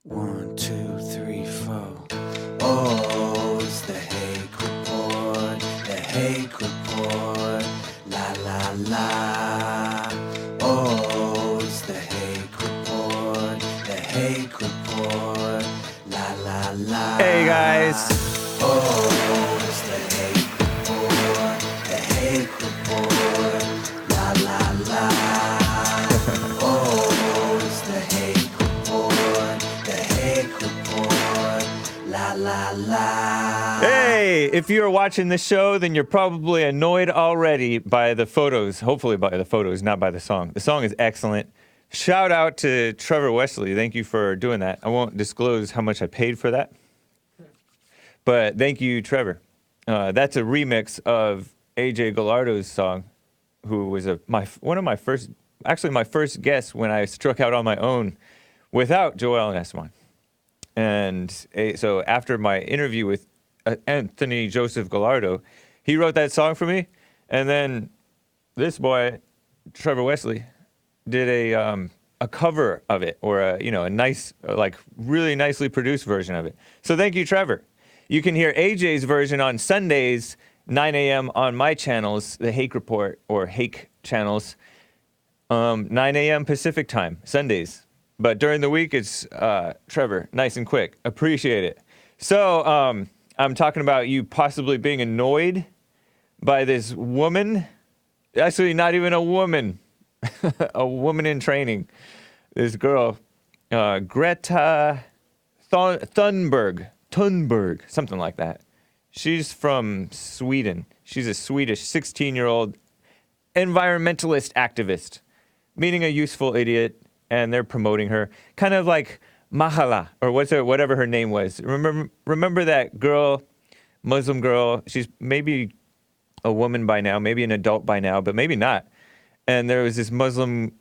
1, 2, 3, 4. Oh, it's the Hake Report, the Hake Report, la la la. Oh, it's the Hake Report, the Hake Report, la la la. Hey guys. Oh, it's the Hake Report, the Hake Report, la la la. Oh, it's the Hake Report, the Hake Report, la la la. Hey, if you're watching this show, then you're probably annoyed already by the photos. Hopefully by the photos, not by the song. The song is excellent. Shout out to Trevor Wesley. Thank you for doing that. I won't disclose how much I paid for that. But thank you, Trevor. That's a remix of AJ Gallardo's song, who was one of my first, actually my first guest when I struck out on my own without Joel and Esteban. And so after my interview with Anthony Joseph Gallardo, he wrote that song for me. And then this boy, Trevor Wesley, did a cover of it, or a nice, like really nicely produced version of it. So thank you, Trevor. You can hear AJ's version on Sundays, 9 a.m. on my channels, the Hake Report or Hake channels, 9 a.m. Pacific time, Sundays. But during the week, it's Trevor, nice and quick. Appreciate it. So I'm talking about you possibly being annoyed by this woman. Actually, not even a woman. A woman in training. This girl, Greta Thunberg, something like that. She's from Sweden. She's a Swedish 16-year-old environmentalist activist, meaning a useful idiot. And they're promoting her, kind of like Mahala, or whatever her name was. Remember that girl, Muslim girl? She's maybe a woman by now, maybe an adult by now, but maybe not. And there was this Muslim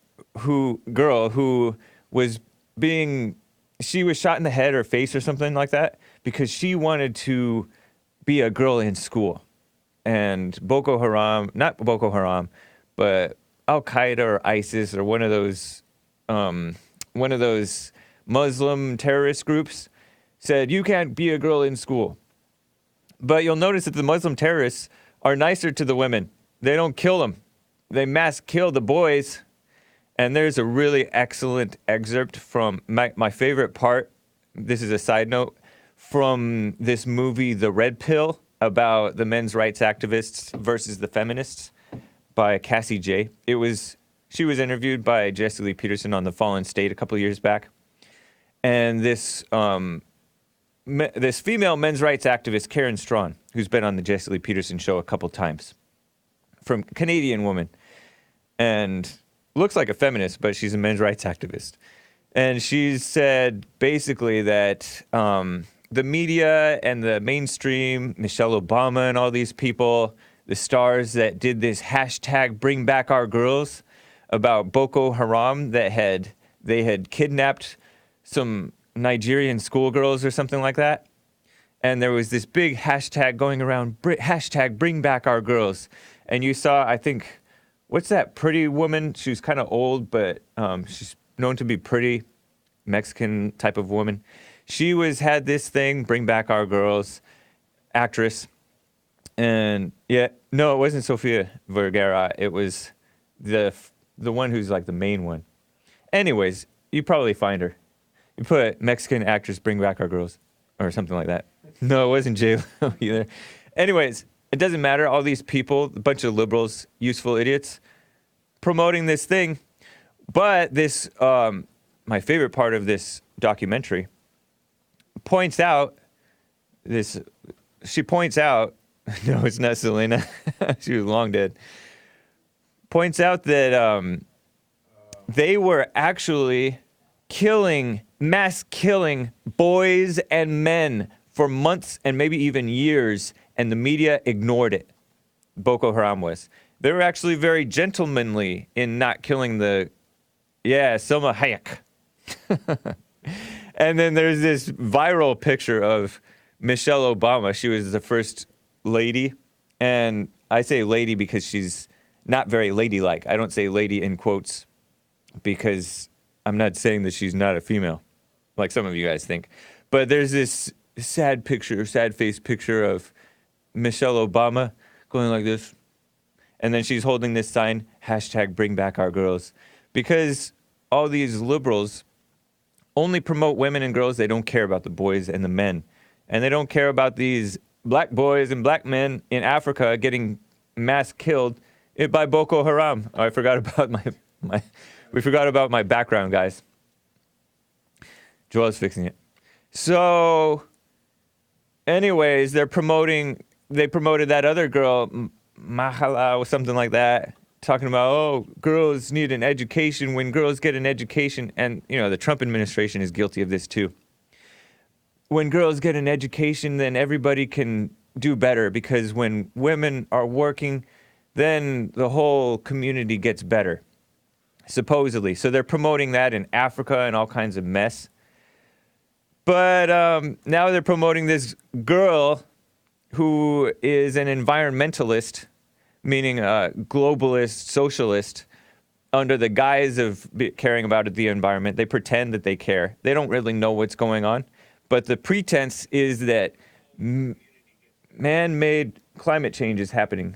girl who was she was shot in the head or face or something like that because she wanted to be a girl in school. And not Boko Haram, but Al Qaeda or ISIS or one of those Muslim terrorist groups said, you can't be a girl in school. But you'll notice that the Muslim terrorists are nicer to the women. They don't kill them. They mass kill the boys. And there's a really excellent excerpt from my favorite part. This is a side note from this movie, The Red Pill, about the men's rights activists versus the feminists by Cassie J. She was interviewed by Jesse Lee Peterson on The Fallen State a couple of years back. And this female men's rights activist, Karen Strawn, who's been on the Jesse Lee Peterson show a couple times, from Canadian woman, and looks like a feminist, but she's a men's rights activist. And she said basically that the media and the mainstream, Michelle Obama and all these people, the stars that did this hashtag bring back our girls, about Boko Haram, that they had kidnapped some Nigerian schoolgirls or something like that. And there was this big hashtag going around, hashtag bring back our girls. And you saw, I think, what's that pretty woman? She was kind of old, but she's known to be pretty, Mexican type of woman. She had this thing, bring back our girls, actress. And it wasn't Sofia Vergara. It was the one who's like the main one. Anyways, you probably find her. You put Mexican actress bring back our girls or something like that. No, it wasn't J-Lo either. Anyways, it doesn't matter. All these people, a bunch of liberals, useful idiots, promoting this thing. But this, my favorite part of this documentary points out, no, it's not Selena. She was long dead. Points out that they were actually mass killing boys and men for months and maybe even years, and the media ignored it. Boko Haram was. They were actually very gentlemanly in not killing Selma Hayek. And then there's this viral picture of Michelle Obama. She was the first lady, and I say lady because she's not very ladylike. I don't say lady in quotes because I'm not saying that she's not a female. like some of you guys think. But there's this sad face picture of Michelle Obama going like this. And then she's holding this sign, hashtag bring back our girls. Because all these liberals only promote women and girls. They don't care about the boys and the men. And they don't care about these black boys and black men in Africa getting mass killed by Boko Haram. Oh, I forgot about we forgot about my background, guys. Joel's fixing it. So, anyways, they promoted that other girl, Mahala or something like that, talking about, oh, girls need an education. When girls get an education, and, you know, the Trump administration is guilty of this too. When girls get an education, then everybody can do better, because when women are working, then the whole community gets better, supposedly. So they're promoting that in Africa and all kinds of mess. But now they're promoting this girl who is an environmentalist, meaning a globalist socialist, under the guise of caring about the environment. They pretend that they care. They don't really know what's going on. But the pretense is that man-made climate change is happening.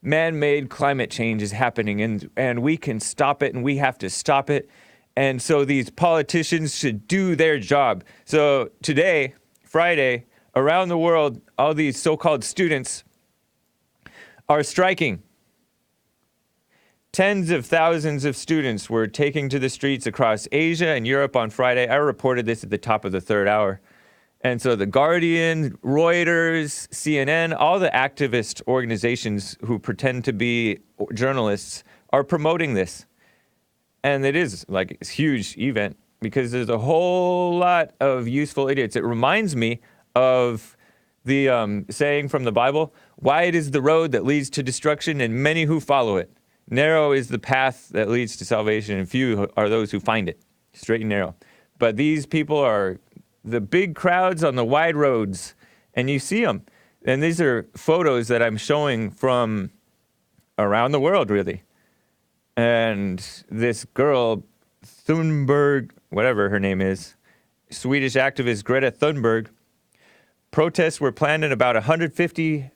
Man-made climate change is happening, and we can stop it, and we have to stop it. And so these politicians should do their job. So today, Friday, around the world, all these so-called students are striking. Tens of thousands of students were taking to the streets across Asia and Europe on Friday. I reported this at the top of the third hour. And so The Guardian, Reuters, CNN, all the activist organizations who pretend to be journalists are promoting this. And it is like a huge event because there's a whole lot of useful idiots. It reminds me of the saying from the Bible, wide is the road that leads to destruction and many who follow it. Narrow is the path that leads to salvation and few are those who find it. Straight and narrow. But these people are the big crowds on the wide roads, and you see them. And these are photos that I'm showing from around the world, really. And this girl, Thunberg, whatever her name is, Swedish activist Greta Thunberg, protests were planned in about 150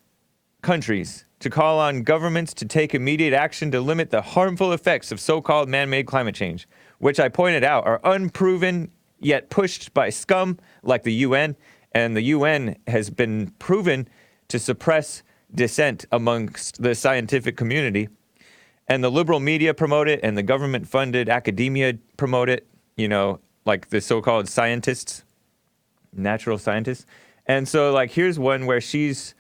countries to call on governments to take immediate action to limit the harmful effects of so-called man-made climate change, which I pointed out are unproven yet pushed by scum like the UN, and the UN has been proven to suppress dissent amongst the scientific community. And the liberal media promote it, and the government-funded academia promote it, you know, like the so-called scientists, natural scientists. And so, like, here's one where she's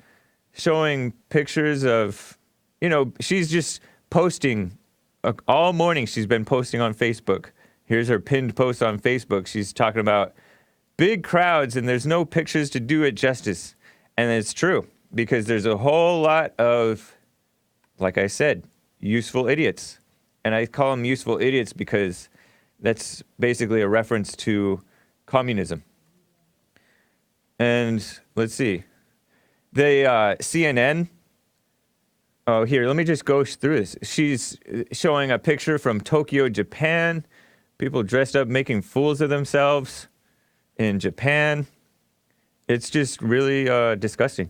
showing pictures of, you know, she's just posting all morning. She's been posting on Facebook. Here's her pinned post on Facebook. She's talking about big crowds, and there's no pictures to do it justice. And it's true, because there's a whole lot of, like I said, useful idiots. And I call them useful idiots because that's basically a reference to communism. And let's see. CNN. Oh, here, let me just go through this. She's showing a picture from Tokyo, Japan. People dressed up making fools of themselves in Japan. It's just really disgusting.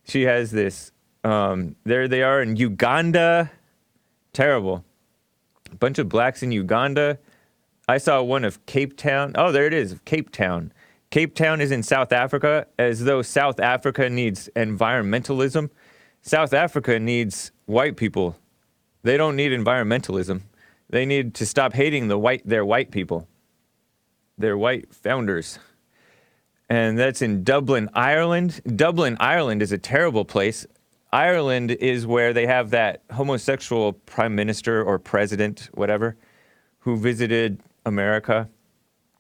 She has this, there they are in Uganda. Terrible. A bunch of blacks in Uganda. I saw one of Cape Town. Oh, there it is, Cape Town. Cape Town is in South Africa, as though South Africa needs environmentalism. South Africa needs white people. They don't need environmentalism. They need to stop hating their white people. Their white founders. And that's in Dublin, Ireland. Dublin, Ireland is a terrible place. Ireland is where they have that homosexual prime minister or president, whatever, who visited America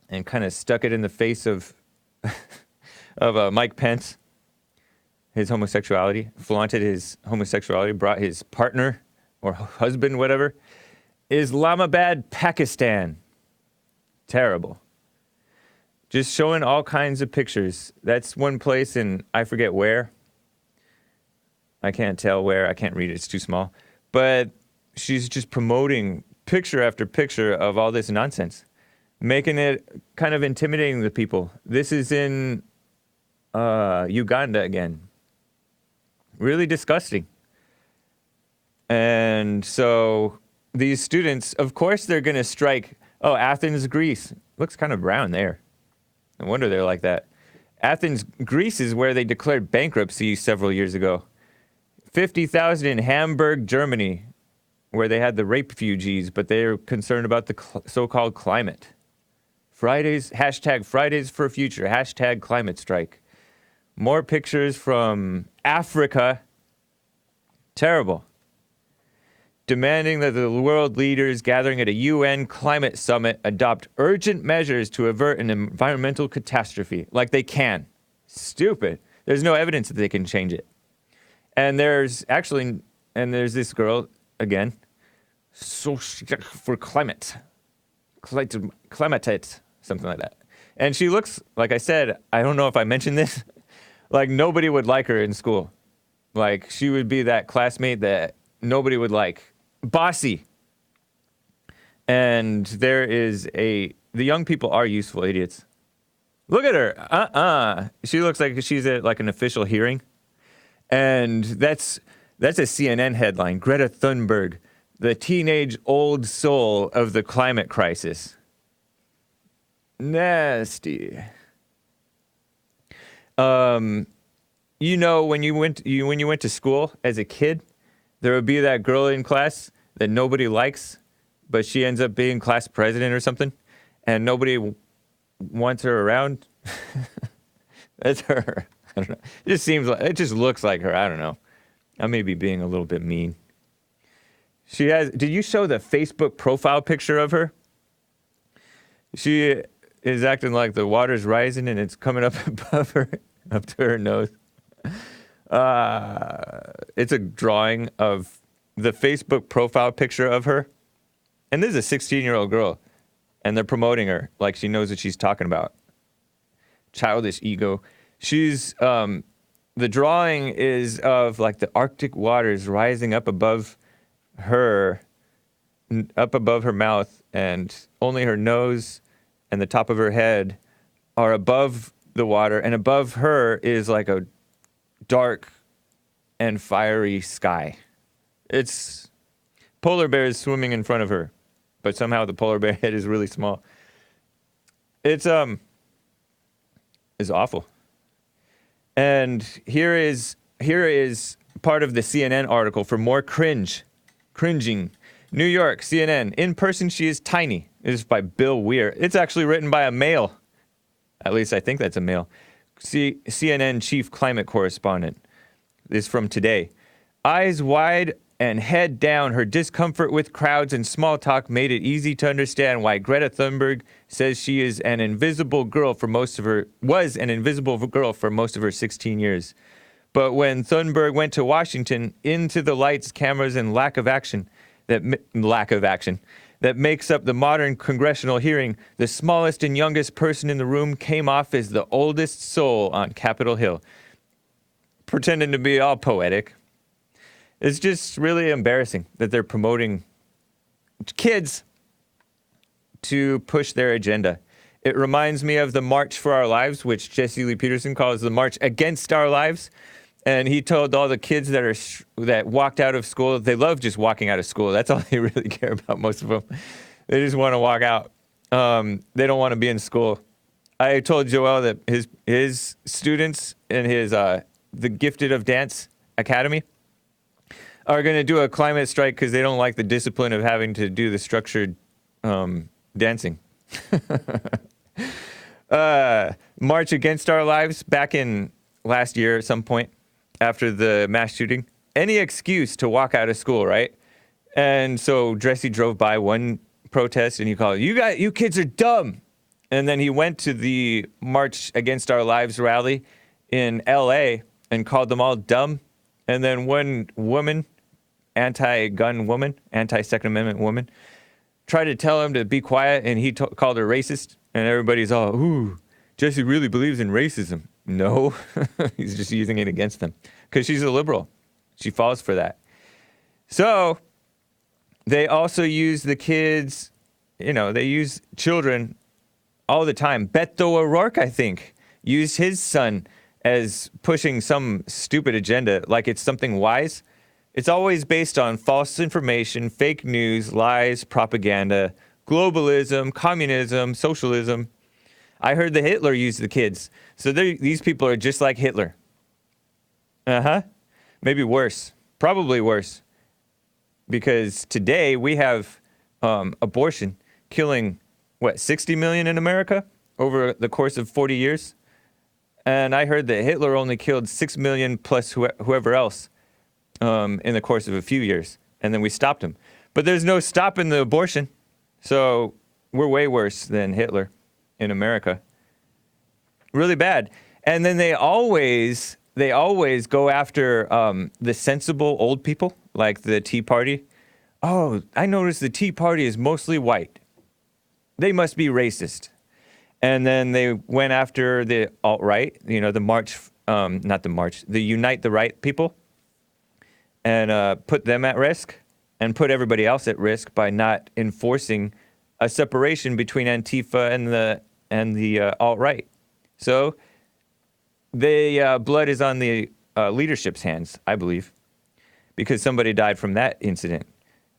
and kind of stuck it in the face of Mike Pence, his homosexuality, flaunted his homosexuality, brought his partner or husband, whatever. Islamabad, Pakistan. Terrible. Just showing all kinds of pictures. That's one place in, I forget where. I can't tell where. I can't read it. It's too small. But she's just promoting picture after picture of all this nonsense. making it kind of intimidating to people. This is in Uganda again. Really disgusting. And so these students, of course, they're going to strike. Oh, Athens, Greece. Looks kind of brown there. No wonder they're like that. Athens, Greece is where they declared bankruptcy several years ago. 50,000 in Hamburg, Germany, where they had the rape refugees, but they're concerned about the so-called climate. Fridays, hashtag Fridays for Future, hashtag climate strike. More pictures from Africa. Terrible. Demanding that the world leaders gathering at a UN climate summit adopt urgent measures to avert an environmental catastrophe. Like they can. Stupid. There's no evidence that they can change it. And there's this girl, again, so for climate, something like that. And she looks, like I said, I don't know if I mentioned this, like nobody would like her in school. Like she would be that classmate that nobody would like. Bossy. And the young people are useful idiots. Look at her. She looks like she's at like an official hearing. And that's a CNN headline. Greta Thunberg, the teenage old soul of the climate crisis. Nasty. You know, when you went to school as a kid, there would be that girl in class that nobody likes, but she ends up being class president or something, and nobody wants her around. That's her. I don't know. It just looks like her. I don't know. I may be being a little bit mean. Did you show the Facebook profile picture of her? She is acting like the water's rising and it's coming up above her, up to her nose. It's a drawing of the Facebook profile picture of her. And this is a 16-year-old girl. And they're promoting her like she knows what she's talking about. Childish ego. The drawing is of like the Arctic waters rising up above her mouth, and only her nose and the top of her head are above the water, and above her is like a dark and fiery sky. It's polar bears swimming in front of her, but somehow the polar bear head is really small. It's awful. And here is part of the CNN article for more cringing. New York, CNN. In person, she is tiny. This is by Bill Weir. It's actually written by a male. At least I think that's a male. CNN chief climate correspondent. This is from today. Eyes wide and head down, her discomfort with crowds and small talk made it easy to understand why Greta Thunberg says she is an invisible girl for most of her 16 years. But when Thunberg went to Washington, into the lights, cameras, and lack of action that makes up the modern congressional hearing, the smallest and youngest person in the room came off as the oldest soul on Capitol Hill, pretending to be all poetic. It's just really embarrassing that they're promoting kids to push their agenda. It reminds me of the March for Our Lives, which Jesse Lee Peterson calls the March Against Our Lives. And he told all the kids that walked out of school, they love just walking out of school. That's all they really care about, most of them. They just want to walk out. They don't want to be in school. I told Joel that his students in his the Gifted of Dance Academy are going to do a climate strike because they don't like the discipline of having to do the structured dancing. March Against Our Lives back in last year at some point after the mass shooting. Any excuse to walk out of school, right? And so Dressy drove by one protest and he called, you kids are dumb. And then he went to the March Against Our Lives rally in LA and called them all dumb. And then one woman, anti-gun woman, anti-Second Amendment woman, tried to tell him to be quiet, and he called her racist. And everybody's all, ooh, Jesse really believes in racism. No, he's just using it against them because she's a liberal. She falls for that. So they also use the kids, they use children all the time. Beto O'Rourke, I think, used his son as pushing some stupid agenda like it's something wise. It's always based on false information, fake news, lies, propaganda, globalism, communism, socialism. I heard that Hitler used the kids. So these people are just like Hitler. Maybe worse. Probably worse. Because today we have abortion killing, 60 million in America over the course of 40 years? And I heard that Hitler only killed 6 million plus whoever else in the course of a few years. And then we stopped him. But there's no stopping the abortion. So we're way worse than Hitler in America. Really bad. And then they always go after the sensible old people, like the Tea Party. Oh, I noticed the Tea Party is mostly white. They must be racist. And then they went after the alt-right, the Unite the Right people, and put them at risk and put everybody else at risk by not enforcing a separation between Antifa and the alt-right. So the blood is on the leadership's hands, I believe, because somebody died from that incident.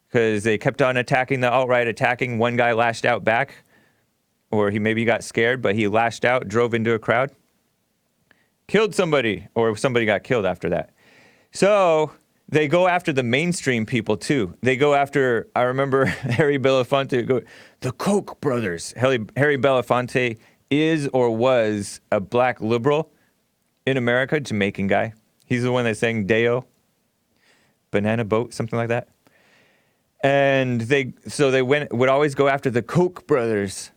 Because they kept on attacking the alt-right, attacking. One guy lashed out back, or he maybe got scared, but he lashed out, drove into a crowd, killed somebody, or somebody got killed after that. So they go after the mainstream people, too. They go after, I remember Harry Belafonte, the Koch brothers. Harry Belafonte is or was a black liberal in America, Jamaican guy. He's the one that sang Deo, Banana Boat, something like that. And they would always go after the Koch brothers.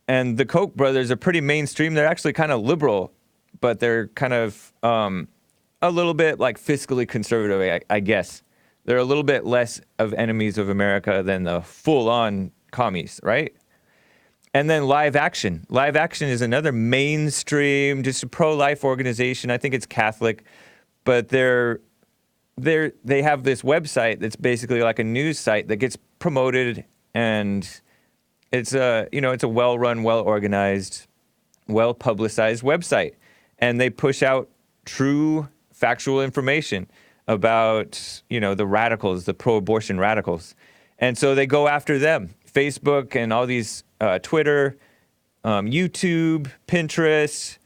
And the Koch brothers are pretty mainstream. They're actually kind of liberal, but they're kind of a little bit like fiscally conservative, I guess. They're a little bit less of enemies of America than the full-on commies, right? And then Live Action. Live Action is another mainstream, just a pro-life organization. I think it's Catholic, but they have this website that's basically like a news site that gets promoted, and it's a well-run, well-organized, well-publicized website. And they push out true factual information about, the radicals, the pro-abortion radicals. And so they go after them. Facebook and all these Twitter, YouTube, Pinterest,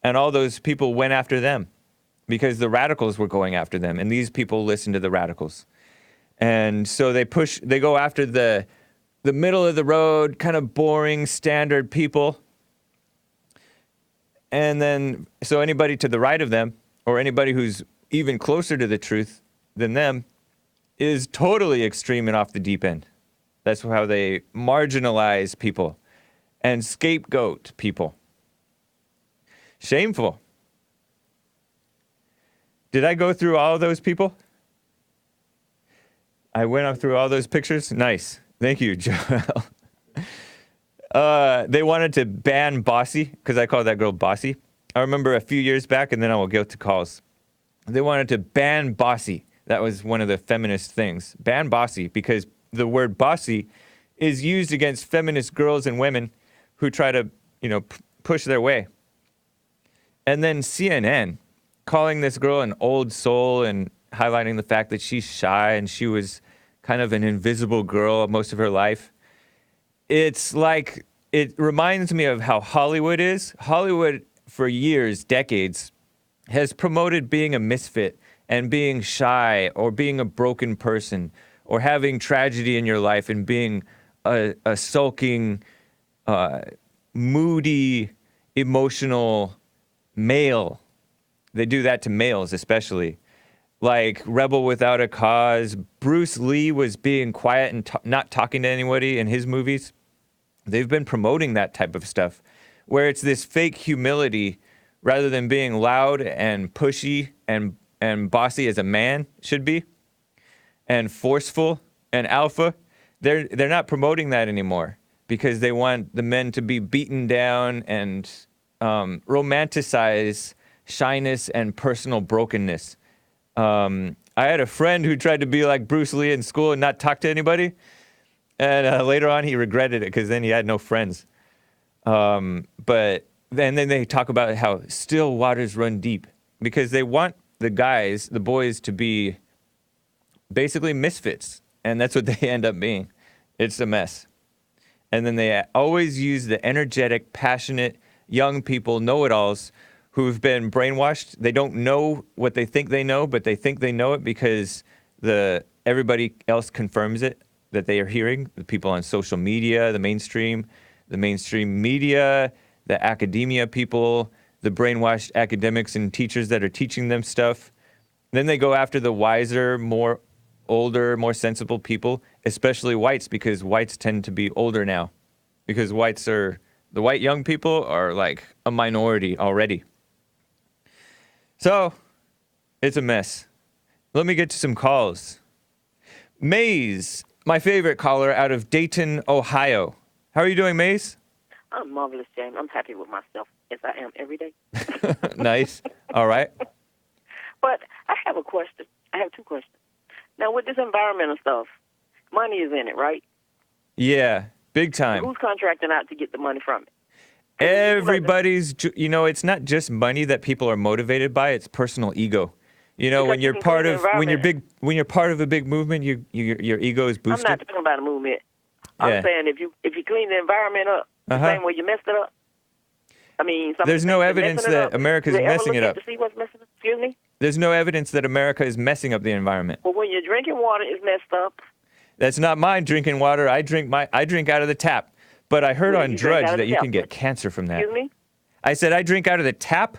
and all those people went after them because the radicals were going after them, and these people listen to the radicals. And so they go after the middle of the road, kind of boring, standard people. And then, so anybody to the right of them, or anybody who's even closer to the truth than them, is totally extreme and off the deep end. That's how they marginalize people and scapegoat people. Shameful. Did I go through all of those people? I went up through all those pictures? Nice. Thank you, Joel. They wanted to ban Bossy, because I called that girl Bossy. I remember a few years back, and then I will go to calls. They wanted to ban Bossy. That was one of the feminist things. Ban Bossy, because the word bossy is used against feminist girls and women who try to, push their way. And then CNN calling this girl an old soul and highlighting the fact that she's shy and she was kind of an invisible girl most of her life. It's like, it reminds me of how Hollywood is. Hollywood, for years, decades, has promoted being a misfit and being shy or being a broken person or having tragedy in your life and being a sulking, moody, emotional male. They do that to males especially. Like Rebel Without a Cause. Bruce Lee was being quiet and not talking to anybody in his movies. They've been promoting that type of stuff where it's this fake humility rather than being loud and pushy and bossy as a man should be, and forceful and alpha. They're not promoting that anymore because they want the men to be beaten down and romanticize shyness and personal brokenness. I had a friend who tried to be like Bruce Lee in school and not talk to anybody, and later on he regretted it because then he had no friends. But then they talk about how still waters run deep because they want the boys, to be basically misfits. And that's what they end up being. It's a mess. And then they always use the energetic, passionate, young people, know-it-alls, who've been brainwashed. They don't know what they think they know, but they think they know it because everybody else confirms it, that they are hearing. The people on social media, the mainstream media, the academia people, the brainwashed academics and teachers that are teaching them stuff. Then they go after the wiser, more older, more sensible people, especially whites, because whites tend to be older now. Because the white young people are like a minority already. So, it's a mess. Let me get to some calls. Maze, my favorite caller out of Dayton, Ohio. How are you doing, Maze? I'm marvelous, James. I'm happy with myself, as I am every day. Nice. All right. But I have a question. I have two questions. Now, with this environmental stuff, money is in it, right? Yeah, big time. Who's contracting out to get the money from it? Everybody's, it's not just money that people are motivated by, it's personal ego. You know, when you're part of a big movement, your ego is boosted. I'm not talking about a movement. I'm saying if you clean the environment up the same way you messed it up. I mean, there's no evidence that America's messing it up. To see what's messing up? Excuse me? There's no evidence that America is messing up the environment. Well, when your drinking water is messed up. That's not mine drinking water. I drink out of the tap. But I heard on Drudge that you can get cancer from that. Excuse me? I said I drink out of the tap,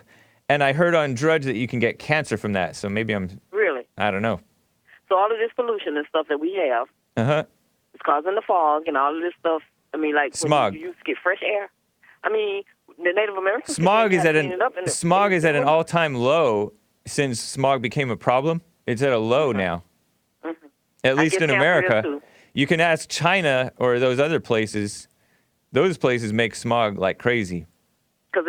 and I heard on Drudge that you can get cancer from that. So maybe I'm... Really? I don't know. So all of this pollution and stuff that we have is causing the fog and all of this stuff. I mean, like smog. When you used to get fresh air. I mean, the Native Americans... Smog is at an all-time low since smog became a problem. It's at a low now. Mm-hmm. At least in America. You can ask China or those other places. Those places make smog like crazy. Because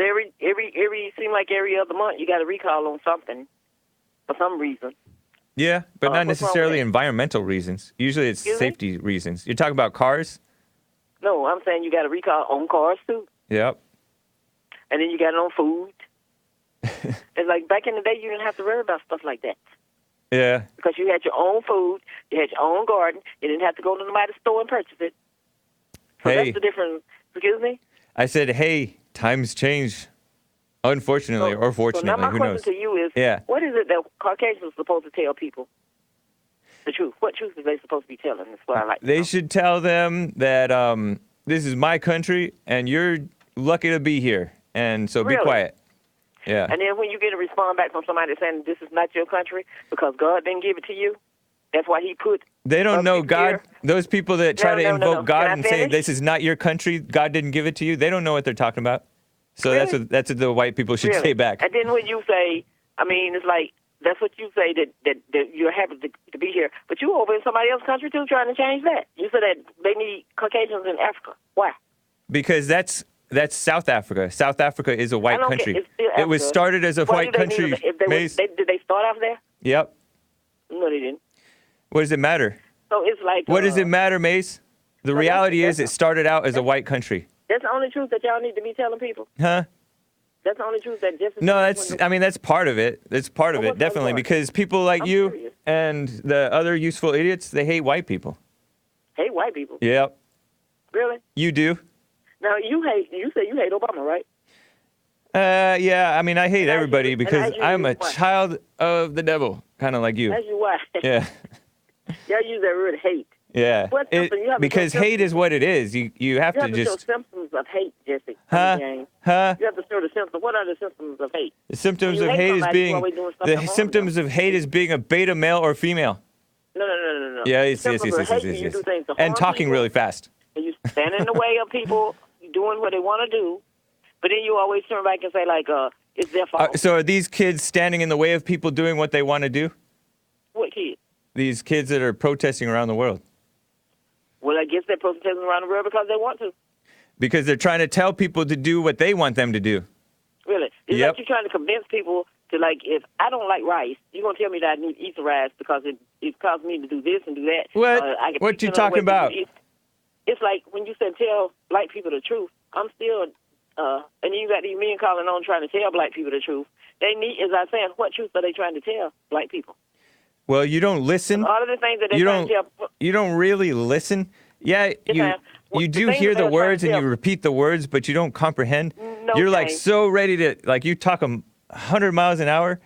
seem like every other month you got a recall on something for some reason. Yeah, but not necessarily environmental reasons. Usually it's safety reasons. You're talking about cars? No, I'm saying you got a recall on cars too. Yep. And then you got it on food. It's like back in the day you didn't have to worry about stuff like that. Yeah. Because you had your own food, you had your own garden, you didn't have to go to nobody's store and purchase it. So that's the difference. Excuse me? I said, hey, times change. Unfortunately, or fortunately, so now my who question knows? to you is, what is it that Caucasians are supposed to tell people? The truth. What truth are they supposed to be telling? That's what I like to know. They should tell them that this is my country, and you're lucky to be here, and so be quiet. Yeah. And then when you get a response back from somebody saying this is not your country because God didn't give it to you, that's why he put... They don't know God. Here. Those people that try to invoke God and say this is not your country, God didn't give it to you, they don't know what they're talking about. So that's what the white people should say back. And then when you say, I mean, it's like, that's what you say, that you're happy to be here. But you over in somebody else's country, too, trying to change that. You said that they need Caucasians in Africa. Why? Because that's South Africa. South Africa is a white country. It was started as a white country. Did they start off there? Yep. No, they didn't. What does it matter? So it's like... What does it matter, Mace? The reality is it started out as a white country. That's the only truth that y'all need to be telling people? Huh? That's the only truth that just... No, that's part of it. That's part of it, definitely, because people like you and the other useful idiots, they hate white people. Hate white people? Yep. Really? You do. Now, you say you hate Obama, right? Yeah, I mean, I hate everybody because I'm a child of the devil, kind of like you. That's why. Yeah. Y'all use that word hate. Yeah. Because hate is what it is. You have to just... show symptoms of hate, Jesse. Huh? You have to show the symptoms. What are the symptoms of hate? The symptoms of hate is being a beta male or female. No. Yeah, yes. And talking really fast. And you stand in the way of people doing what they want to do, but then you always turn back and say, like, it's their fault. So are these kids standing in the way of people doing what they want to do? What kids? These kids that are protesting around the world. Well, I guess they're protesting around the world because they want to. Because they're trying to tell people to do what they want them to do. Really? It's like you're trying to convince people to, like, if I don't like rice, you're going to tell me that I need to eat the rice because it caused me to do this and do that. What you talking about? It's like when you said tell black people the truth, I'm still and you got these men calling on trying to tell black people the truth. They need, as I said, what truth are they trying to tell black people? Well, you don't listen. All of the things that they're trying to tell. You don't really listen. Yeah, you do hear the words and you repeat the words, but you don't comprehend. No, you're like so ready to, like you talk 100 miles an hour,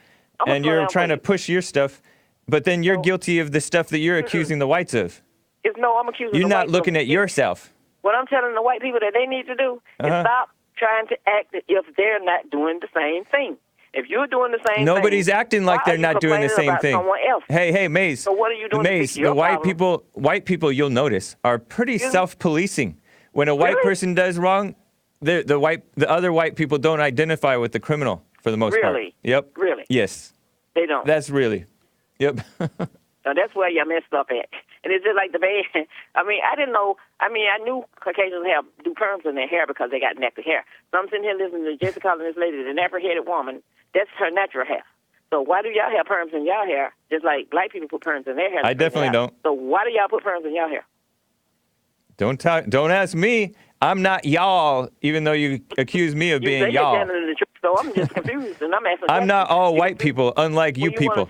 and you're trying to push your stuff, but then you're guilty of the stuff that you're accusing the whites of. I'm accusing You're the not whites looking of, at yourself. What I'm telling the white people that they need to do is stop trying to act as if they're not doing the same thing. If you're doing the same Nobody's thing, acting like they're not doing the same thing. Else? Hey, Maze. So what are you doing? Maze, the white people, you'll notice, are pretty self-policing. When a white person does wrong, the other white people don't identify with the criminal for the most part. Really? Yep. Really? Yes. They don't. That's really. Yep. Now, that's where you messed up at. And it's just like the band. I mean, I didn't know. I mean, I knew Caucasians do perms in their hair because they got natural hair. So I'm sitting here listening to Jessica calling this lady, the napper-headed woman. That's her natural hair. So why do y'all have perms in y'all hair just like black people put perms in their hair? I definitely don't. So why do y'all put perms in y'all hair? Don't ask me. I'm not y'all, even though you accuse me of being y'all. You're telling the truth, so I'm just confused, and I'm asking. I'm not all white people, unlike you people.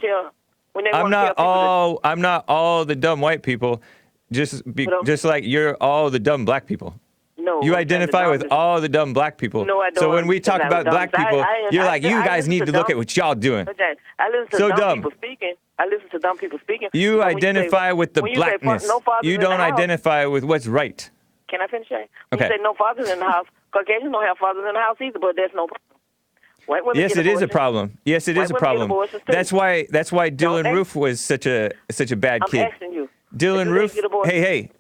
I'm not all the dumb white people, just like you're all the dumb black people. No, you identify with all the dumb black people. No, I don't. So when we talk about black people, you're like, you guys need to look at what y'all doing. I listen to dumb people speaking. I listen to dumb people speaking. You identify with the blackness. You don't identify with what's right. Can I finish that? When you say no fathers in the house, Caucasians don't have fathers in the house either, but there's no problem. Yes, it is a problem. Yes, it is a problem. That's why Dylan Roof was such a bad kid. I'm asking you. Dylan Roof. Hey.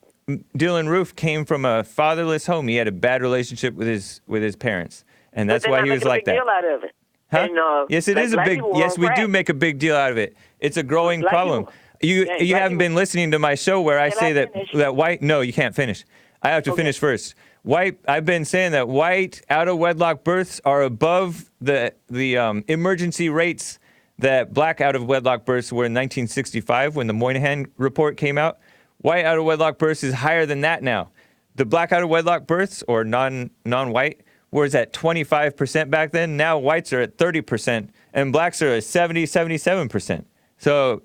Dylan Roof came from a fatherless home. He had a bad relationship with his parents, and that's why he was like that. Deal out of it. Huh? And, yes, it is a big. Yes, we do make a big deal out of it. It's a growing problem. You haven't been listening to my show where I say that white. No, you can't finish. I have to finish first. I've been saying that white out-of-wedlock births are above the emergency rates that black out-of-wedlock births were in 1965 when the Moynihan report came out. White out-of-wedlock births is higher than that now. The black out-of-wedlock births, or non-white, was at 25% back then. Now whites are at 30%, and blacks are at 77%. So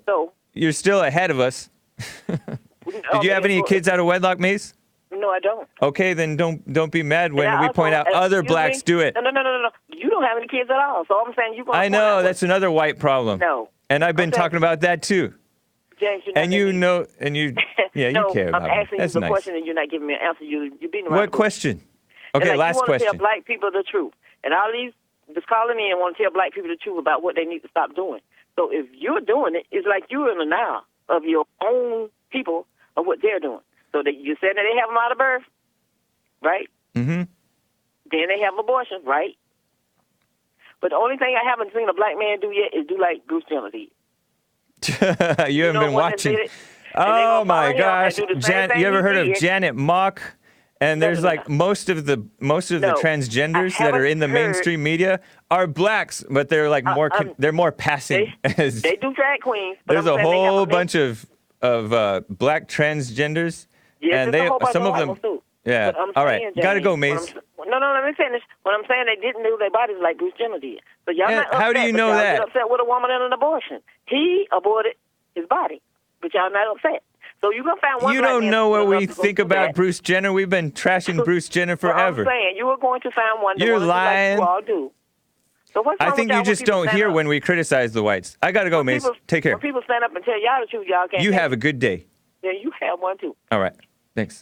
you're still ahead of us. Did you have any kids out of wedlock, Mace? No, I don't. Okay, then don't be mad when we point out other blacks do it. No. You don't have any kids at all. So I'm saying I know, that's another white problem. No. And I've been talking about that too. James, and you care about it. I'm asking you the question and you're not giving me an answer. You're beating around. What question? Okay, last you question. You want to tell black people the truth. And all these just calling me and want to tell black people the truth about what they need to stop doing. So if you're doing it, it's like you're in the now of your own people of what they're doing. So that you said that they have them out of birth, right? Mm-hmm. Then they have abortion, right? But the only thing I haven't seen a black man do yet is do like Bruce Jenner did. You haven't been watching. Oh my gosh, you ever heard of Janet Mock? And there's like most of the transgenders that are in the mainstream media are blacks, but they're like they're more passing. They do drag queens. There's a whole bunch of black transgenders, and some of them. Yeah. All right. Gotta go, Mace. No, let me finish. What I'm saying, they didn't do their bodies like Bruce Jenner did. So y'all not upset, how do you know that? Y'all upset with a woman and an abortion. He aborted his body, but y'all not upset. So you gonna find one. You don't know what we think about Bruce Jenner. We've been trashing Bruce Jenner forever. I'm saying you are going to find one. You're lying. Like you all do. So what's I think you just don't hear when we criticize the whites. I gotta go, Mace. Take care. When people stand up and tell y'all the truth, y'all can't. You have a good day. Yeah, you have one too. All right. Thanks.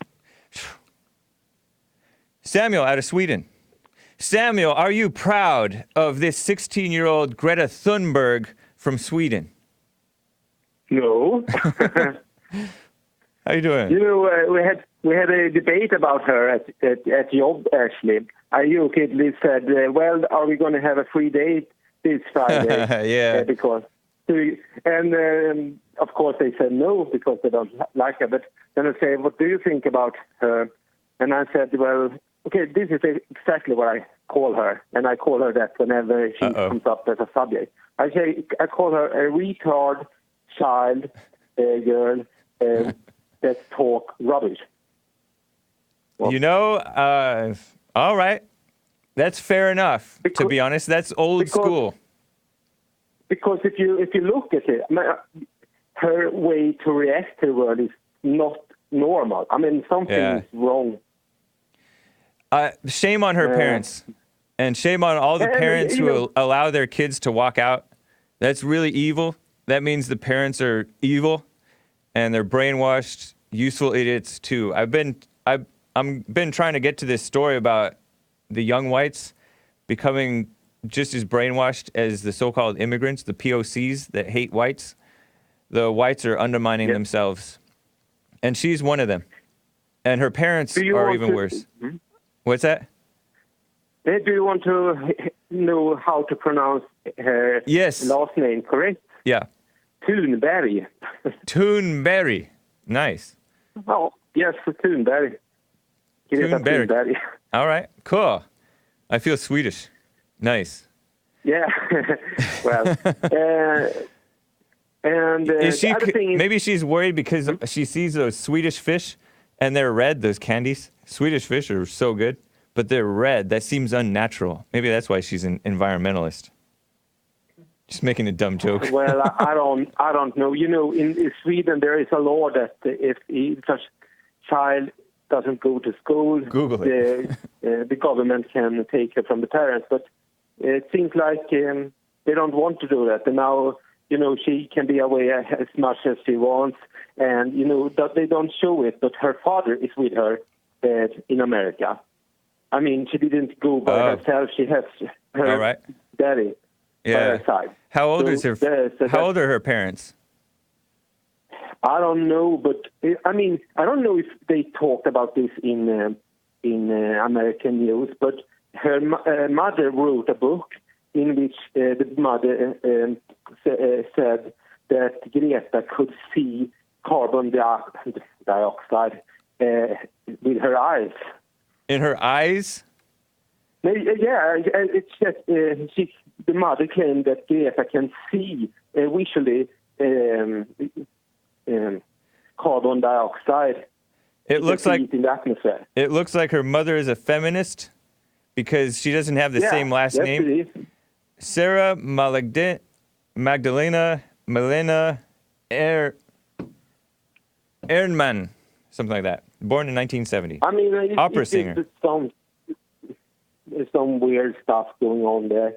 Samuel out of Sweden. Samuel, are you proud of this 16-year-old Greta Thunberg from Sweden? No. How you doing? You know, we had a debate about her at job, actually. I jokingly said, well, are we going to have a free day this Friday? Yeah. And of course they said no because they don't like her. But then I said, what do you think about her? And I said, well, okay, this is exactly what I call her. And I call her that whenever she comes up as a subject. I call her a retard child girl that talk rubbish. Well, you know, all right. That's fair enough, to be honest. That's old school. Because if you look at it, her way to react to the world is not normal. I mean, something is wrong. Shame on her parents. And shame on all the parents who allow their kids to walk out. That's really evil. That means the parents are evil and they're brainwashed, useful idiots too. I've been trying to get to this story about the young whites becoming just as brainwashed as the so-called immigrants, the POCs that hate whites. The whites are undermining themselves. And she's one of them. And her parents are even worse. What's that? Do you want to know how to pronounce her last name, correct? Yeah. Thunberg. Thunberg. Nice. Oh, yes, Thunberg. Greta Thunberg. All right, cool. I feel Swedish. Nice. Yeah. Well, and is she, the other thing is, maybe she's worried because she sees those Swedish fish and they're red, those candies. Swedish fish are so good, but they're red. That seems unnatural. Maybe that's why she's an environmentalist. Just making a dumb joke. Well, I don't know. You know, in Sweden there is a law that if such child doesn't go to school, Google it. The government can take her from the parents. But it seems like they don't want to do that. And now, you know, she can be away as much as she wants. And, you know, that they don't show it, but her father is with her in America. I mean, she didn't go by herself. She has her daddy by her side. How old How old are her parents? I don't know, but I mean, I don't know if they talked about this in American news. But her mother wrote a book in which the mother said that Greta could see carbon dioxide with her eyes. In her eyes? Yeah, it's just the mother claimed that Greta can see visually carbon dioxide. It looks like in the atmosphere. It looks like her mother is a feminist because she doesn't have the same last name. It is. Sarah Magdalena Milena Ernman, something like that. Born in 1970. I mean, opera singer. There's some weird stuff going on there.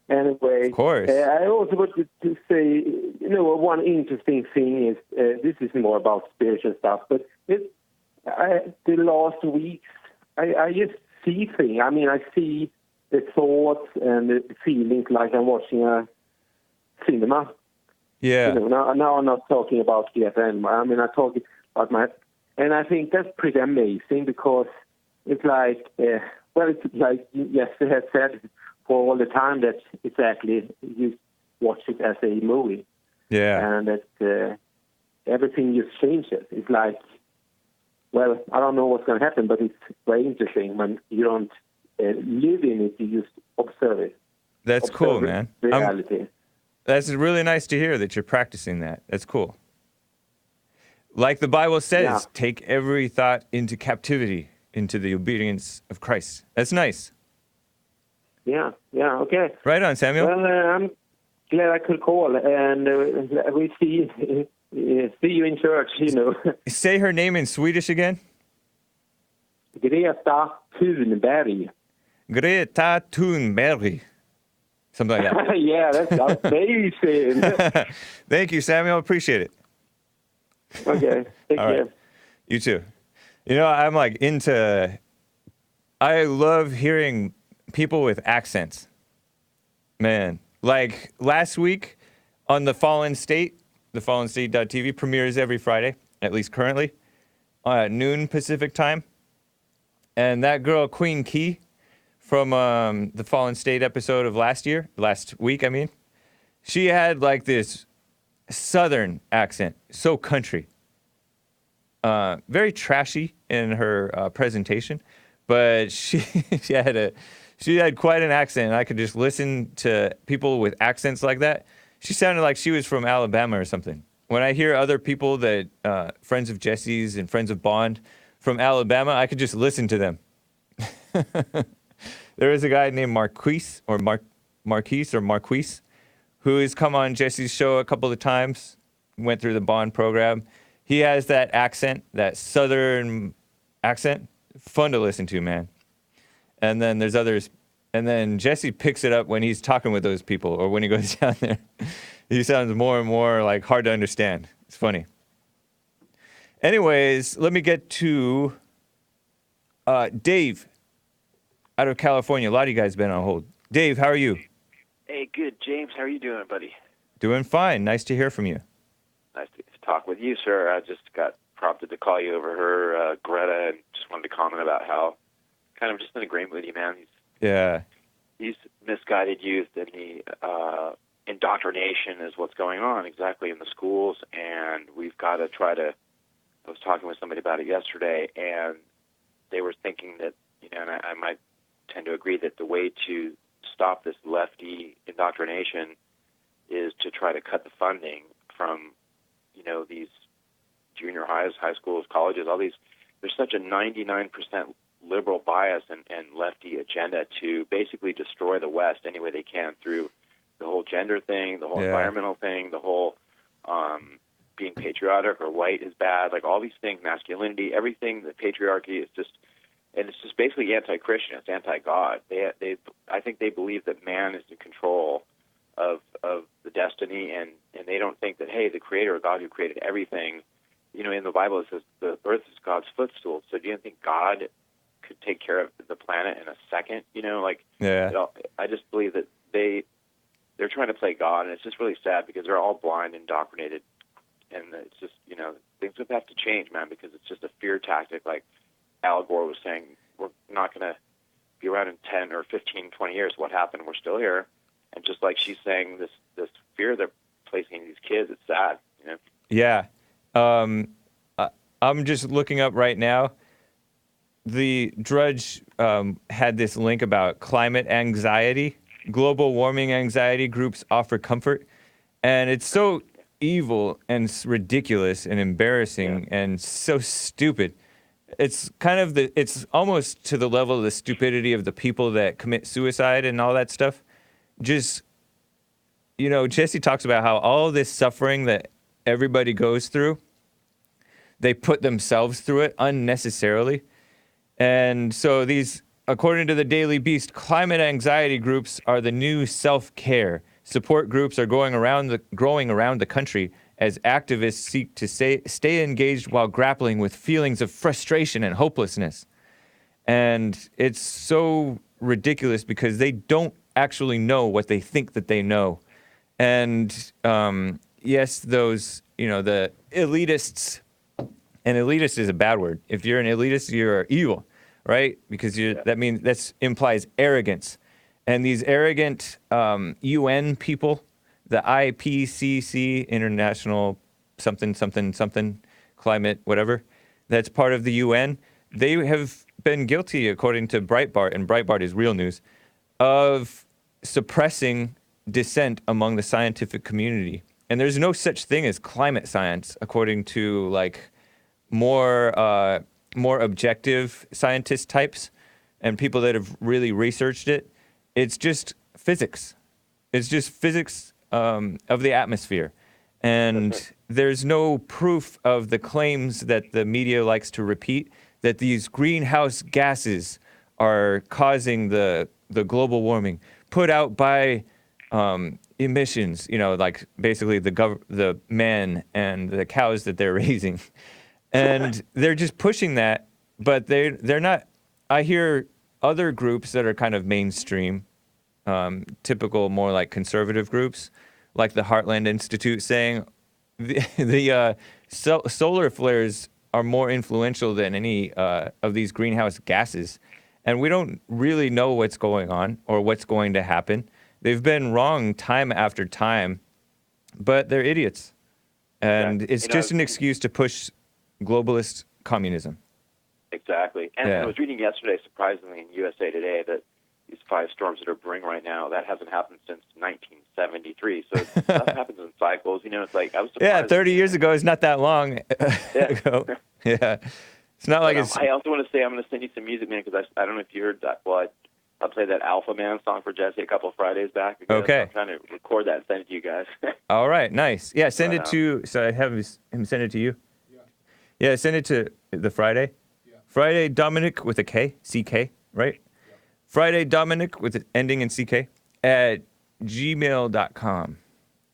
Anyway, of course. I also wanted to say, you know, one interesting thing is this is more about spiritual stuff, but the last weeks I just see things. I mean, I see the thoughts and the feelings like I'm watching a cinema. Yeah. You know, now I'm not talking about Greta anymore. I mean, I'm talking about and I think that's pretty amazing because it's like, it's like Jesse has said for all the time that it's actually, you watch it as a movie. Yeah. And that everything just changes. It's like, well, I don't know what's going to happen, but it's very interesting when you don't live in it, you just observe it. That's cool, man. Reality. That's really nice to hear that you're practicing that. That's cool. Like the Bible says, take every thought into captivity, into the obedience of Christ. That's nice. Yeah, okay. Right on, Samuel. Well, I'm glad I could call, and we see you in church, you know. Say her name in Swedish again. Greta Thunberg. Greta Thunberg. Something like that. Yeah, that's amazing. Thank you, Samuel. Appreciate it. Okay, take care. Right. You too. You know, I'm like I love hearing people with accents. Man, like last week on The Fallen State, thefallenstate.tv premieres every Friday, at least currently, at noon Pacific time. And that girl, Queen Key, from the Fallen State episode of last week, I mean, she had like this southern accent, so country. Very trashy in her presentation, but she had quite an accent, and I could just listen to people with accents like that. She sounded like she was from Alabama or something. When I hear other people that, friends of Jesse's and friends of Bond from Alabama, I could just listen to them. There is a guy named Marquise who has come on Jesse's show a couple of times, went through the bond program. He has that accent, that southern accent. Fun to listen to, man. And then there's others. And then Jesse picks it up when he's talking with those people or when he goes down there. He sounds more and more like hard to understand. It's funny. Anyways, let me get to Dave out of California. A lot of you guys have been on hold. Dave, how are you? Hey, good. James, how are you doing, buddy? Doing fine. Nice to hear from you. Nice to talk with you, sir. I just got prompted to call you over her, Greta, and just wanted to comment about how kind of just in agreement with you, man. He's misguided youth, and the indoctrination is what's going on exactly in the schools, and we've got to try to. I was talking with somebody about it yesterday, and they were thinking that, and I might tend to agree that the way to stop this lefty indoctrination is to try to cut the funding from, these junior highs, high schools, colleges, all these. There's such a 99% liberal bias and lefty agenda to basically destroy the West any way they can through the whole gender thing, the whole environmental thing, the whole being patriotic or white is bad, like all these things, masculinity, everything, the patriarchy is just, and it's just basically anti-Christian, it's anti-God. I think they believe that man is in control of the destiny, and they don't think that, hey, the Creator, God who created everything, in the Bible it says the earth is God's footstool. So do you think God could take care of the planet in a second? I just believe that they're trying to play God, and it's just really sad because they're all blind and indoctrinated, and it's just, things would have to change, man, because it's just a fear tactic. Like Al Gore was saying, we're not going to be around in 10 or 15, 20 years. What happened? We're still here. And just like she's saying, this fear they're placing in these kids, it's sad. Yeah. I'm just looking up right now. The Drudge had this link about climate anxiety. Global warming anxiety groups offer comfort. And it's so evil and ridiculous and embarrassing and so stupid. It's kind of it's almost to the level of the stupidity of the people that commit suicide and all that stuff. Just, Jesse talks about how all this suffering that everybody goes through, they put themselves through it unnecessarily. And so these, according to the Daily Beast, climate anxiety groups are the new self-care. Support groups are growing around the country as activists seek to stay engaged while grappling with feelings of frustration and hopelessness. And it's so ridiculous because they don't actually know what they think that they know. And yes, those, the elitists, and elitist is a bad word. If you're an elitist, you're evil, right? Because that implies arrogance. And these arrogant UN people, the IPCC, International something, climate, whatever, that's part of the UN, they have been guilty, according to Breitbart, and Breitbart is real news, of suppressing dissent among the scientific community. And there's no such thing as climate science, according to more objective scientist types and people that have really researched it. It's just physics. It's just physics of the atmosphere. And there's no proof of the claims that the media likes to repeat, that these greenhouse gases are causing the global warming put out by emissions, basically the men and the cows that they're raising. And they're just pushing that, but they're not. I hear other groups that are kind of mainstream, typical, more like conservative groups, like the Heartland Institute, saying the solar flares are more influential than any of these greenhouse gases. And we don't really know what's going on or what's going to happen. They've been wrong time after time, but they're idiots. And it's just an excuse to push globalist communism. Exactly. And I was reading yesterday, surprisingly, in USA Today, that these 5 storms that are brewing right now, that hasn't happened since 1973. So that happens in cycles. It's like, I was surprised. Yeah, 30 years ago is not that long ago. Yeah. It's not like it's... I also want to say, I'm going to send you some music, man, because I don't know if you heard that. Well, I played that Alpha Man song for Jesse a couple of Fridays back. Okay. I'm trying to record that and send it to you guys. All right, nice. Yeah, send it to, so I have him send it to you? Yeah, send it to the Friday. Yeah. Friday Dominic with a K, C-K, right? Yeah. Friday Dominic with an ending in C-K at gmail.com.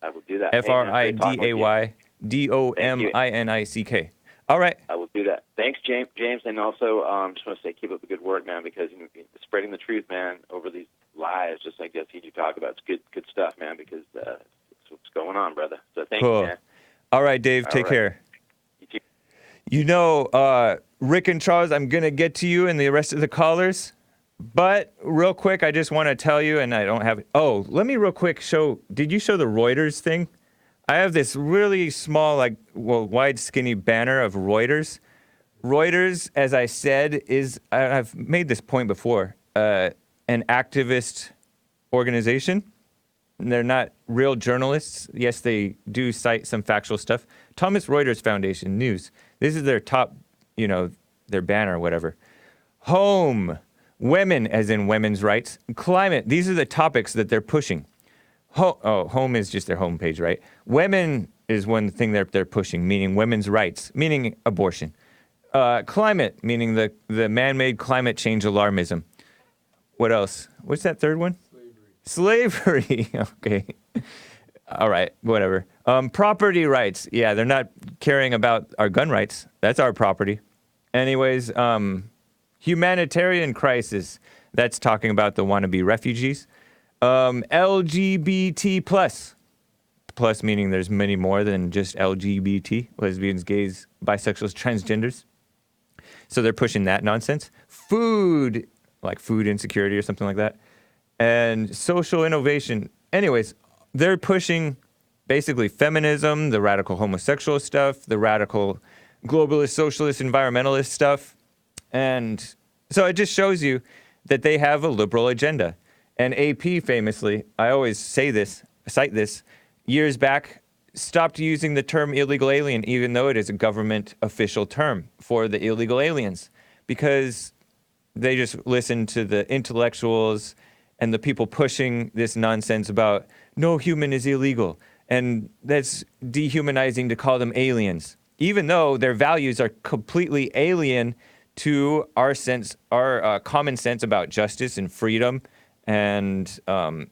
I will do that. FRIDAYDOMINICK. All right. I will do that. Thanks, James. And also, just want to say, keep up the good work, man, because spreading the truth, man, over these lies, just like Jesse you talk about, it's good stuff, man, because it's what's going on, brother. So thank you, man. All right, Dave. Take care. You too. You know, Rick and Charles, I'm going to get to you and the rest of the callers. But real quick, I just want to tell you, and I don't have it. Oh, let me real quick show. Did you show the Reuters thing? I have this really small, wide, skinny banner of Reuters. Reuters, as I said, I've made this point before, an activist organization. They're not real journalists. Yes, they do cite some factual stuff. Thomas Reuters Foundation News. This is their top, their banner or whatever. Home, women, as in women's rights, climate. These are the topics that they're pushing. Home is just their homepage, right? Women is one thing they're pushing, meaning women's rights, meaning abortion. Climate, meaning the man-made climate change alarmism. What else? What's that third one? Slavery. Okay. All right, whatever. Property rights. Yeah, they're not caring about our gun rights. That's our property. Anyways, humanitarian crisis. That's talking about the wannabe refugees. LGBT plus meaning there's many more than just LGBT, lesbians, gays, bisexuals, transgenders. So they're pushing that nonsense. Food, like food insecurity or something like that. And social innovation. Anyways, they're pushing basically feminism, the radical homosexual stuff, the radical globalist, socialist, environmentalist stuff. And so it just shows you that they have a liberal agenda. And AP famously, I always cite this, years back, stopped using the term illegal alien, even though it is a government official term for the illegal aliens, because they just listen to the intellectuals and the people pushing this nonsense about no human is illegal. And that's dehumanizing to call them aliens, even though their values are completely alien to our common sense about justice and freedom and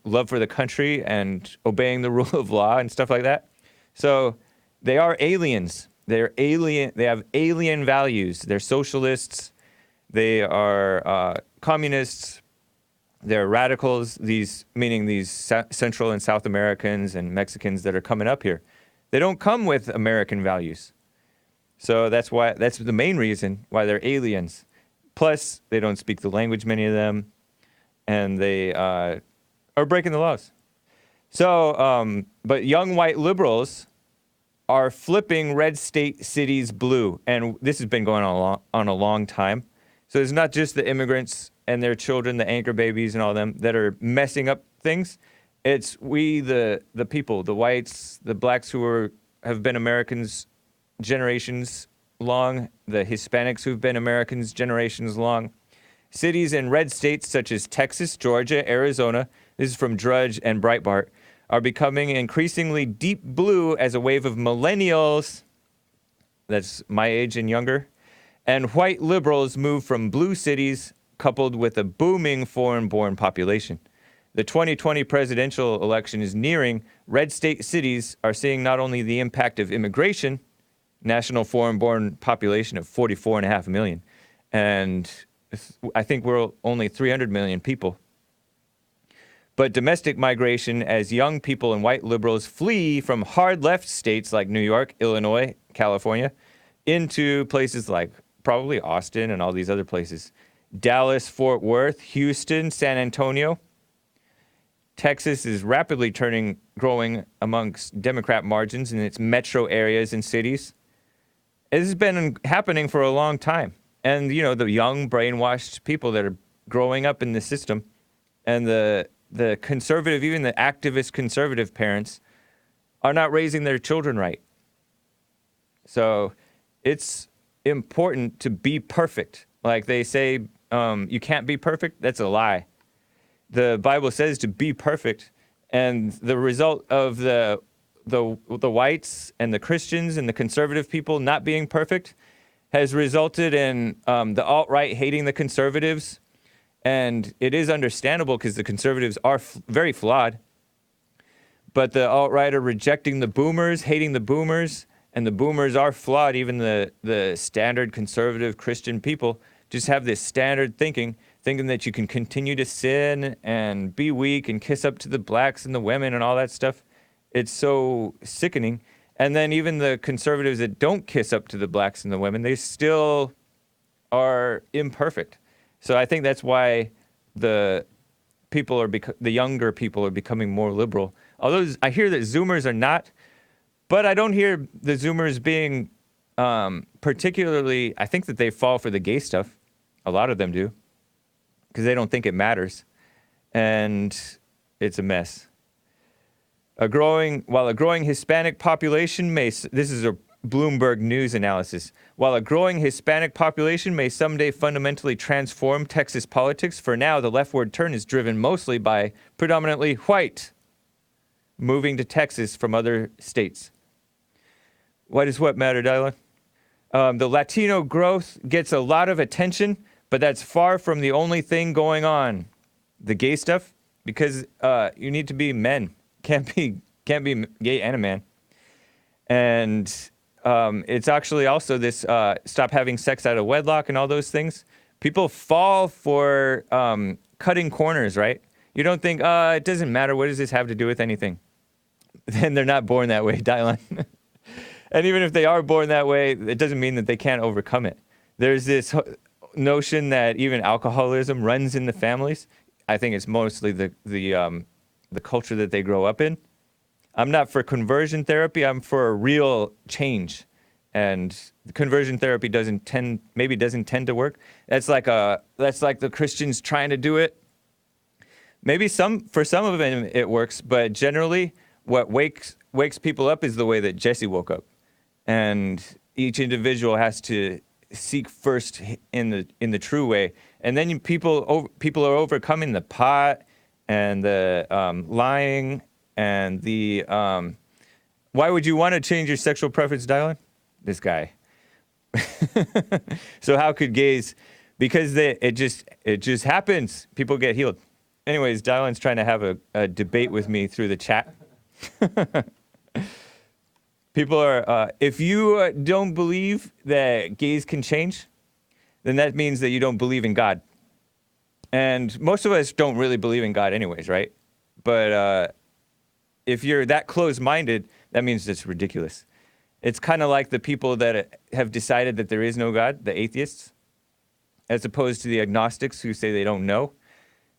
love for the country and obeying the rule of law and stuff like that. So they are aliens. They're alien. They have alien values. They're socialists. They are communists. They're radicals. Meaning these Central and South Americans and Mexicans that are coming up here. They don't come with American values. So that's the main reason why they're aliens. Plus, they don't speak the language, many of them. And they are breaking the laws. So, but young white liberals are flipping red state cities blue. And this has been going on a long time. So it's not just the immigrants and their children, the anchor babies and all them that are messing up things. It's we, the people, the whites, the blacks who have been Americans generations long, the Hispanics who've been Americans generations long. Cities in red states such as Texas, Georgia, Arizona, this is from Drudge and Breitbart, are becoming increasingly deep blue as a wave of millennials, that's my age and younger, and white liberals move from blue cities coupled with a booming foreign-born population. The 2020 presidential election is nearing. Red state cities are seeing not only the impact of immigration, national foreign-born population of 44.5 million, and I think we're only 300 million people. But domestic migration as young people and white liberals flee from hard left states like New York, Illinois, California, into places like probably Austin and all these other places. Dallas, Fort Worth, Houston, San Antonio. Texas is rapidly growing amongst Democrat margins in its metro areas and cities. This has been happening for a long time. And, the young, brainwashed people that are growing up in the system and the conservative, even the activist conservative parents are not raising their children right. So it's important to be perfect. Like they say, you can't be perfect. That's a lie. the Bible says to be perfect, and the result of the whites and the Christians and the conservative people not being perfect has resulted in the alt-right hating the conservatives. And it is understandable because the conservatives are very flawed. But the alt-right are rejecting the boomers, hating the boomers, and the boomers are flawed. Even the standard conservative Christian people just have this standard thinking that you can continue to sin and be weak and kiss up to the blacks and the women and all that stuff. It's so sickening. And then even the conservatives that don't kiss up to the blacks and the women, they still are imperfect. So I think that's why the younger people are becoming more liberal. Although I hear that Zoomers are not, but I don't hear the Zoomers being particularly, I think that they fall for the gay stuff. A lot of them do, because they don't think it matters. And it's a mess. While a growing Hispanic population this is a Bloomberg News analysis, while a growing Hispanic population may someday fundamentally transform Texas politics, for now the leftward turn is driven mostly by predominantly white moving to Texas from other states. Why does what matter, Dylan? The Latino growth gets a lot of attention, but that's far from the only thing going on. The gay stuff, because you need to be men. Can't be gay and a man. And it's actually also this stop having sex out of wedlock and all those things. People fall for cutting corners, right? You don't think, it doesn't matter. What does this have to do with anything? Then they're not born that way, Dylan. And even if they are born that way, it doesn't mean that they can't overcome it. There's this notion that even alcoholism runs in the families. I think it's mostly the culture that they grow up in. I'm not for conversion therapy. I'm for a real change. And conversion therapy doesn't tend to work. That's like the Christians trying to do it. Maybe for some of them it works, but generally what wakes people up is the way that Jesse woke up. And each individual has to seek first in the true way. And then people are overcoming the pot and the lying and the why would you want to change your sexual preference, Dylan? This guy. So how could gays? Because it just happens. People get healed. Anyways, Dylan's trying to have a debate with me through the chat. People are, if you don't believe that gays can change, then that means that you don't believe in God. And most of us don't really believe in God anyways, right? But if you're that close-minded, that means it's ridiculous. It's kind of like the people that have decided that there is no God, the atheists, as opposed to the agnostics who say they don't know.